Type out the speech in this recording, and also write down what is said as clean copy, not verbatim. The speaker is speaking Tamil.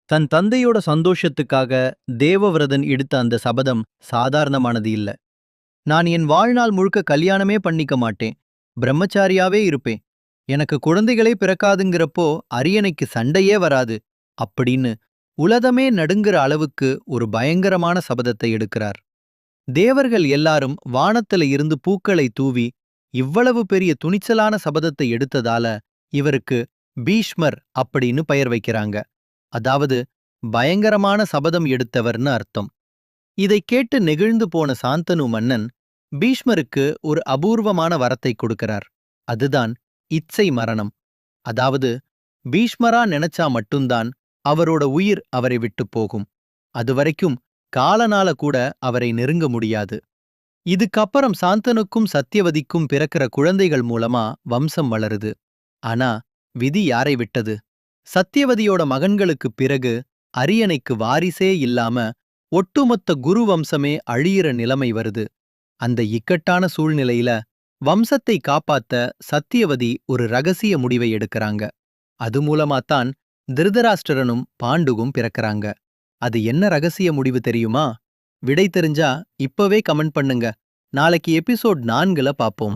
தன் தந்தையோட சந்தோஷத்துக்காக தேவவிரதன் எடுத்த அந்த சபதம் சாதாரணமானது இல்ல. நான் என் வாழ்நாள் முழுக்க கல்யாணமே பண்ணிக்க மாட்டேன், பிரம்மச்சாரியாவே இருப்பேன், எனக்கு குழந்தைகளே பிறக்காதுங்கிறப்போ அரியணைக்கு சண்டையே வராது அப்படின்னு உலகமே நடுங்குற அளவுக்கு ஒரு பயங்கரமான சபதத்தை எடுக்கிறார். தேவர்கள் எல்லாரும் வானத்துல இருந்து பூக்களை தூவி இவ்வளவு பெரிய துணிச்சலான சபதத்தை எடுத்ததால இவருக்கு பீஷ்மர் அப்படின்னு பெயர் வைக்கிறாங்க. அதாவது பயங்கரமான சபதம் எடுத்தவர்னு அர்த்தம். இதை கேட்டு நெகிழ்ந்து போன சாந்தனு மன்னன் பீஷ்மருக்கு ஒரு அபூர்வமான வரத்தை கொடுக்கிறார். அதுதான் இச்சை மரணம். அதாவது பீஷ்மரா நினைச்சா மட்டும்தான் அவரோட உயிர் அவரை விட்டு போகும். அதுவரைக்கும் காலனால கூட அவரை நெருங்க முடியாது. இதுக்கப்புறம் சாந்தனுக்கும் சத்தியவதிக்கும் பிறக்கிற குழந்தைகள் மூலமா வம்சம் வளருது. ஆனா விதி யாரை விட்டது? சத்தியவதியோட மகன்களுக்குப் பிறகு அரியணைக்கு வாரிசே இல்லாம ஒட்டுமொத்த குரு வம்சமே அழியிற நிலைமை வருது. அந்த இக்கட்டான சூழ்நிலையில வம்சத்தை காப்பாத்த சத்தியவதி ஒரு ரகசிய முடிவை எடுக்கறாங்க. அது மூலமாத்தான் திருதராஷ்டிரனும் பாண்டுவும் பிறக்கறாங்க. அது என்ன ரகசிய முடிவு தெரியுமா? விடை தெரிஞ்சா இப்பவே கமெண்ட் பண்ணுங்க. நாளைக்கு எபிசோட் 4ல பாப்போம்.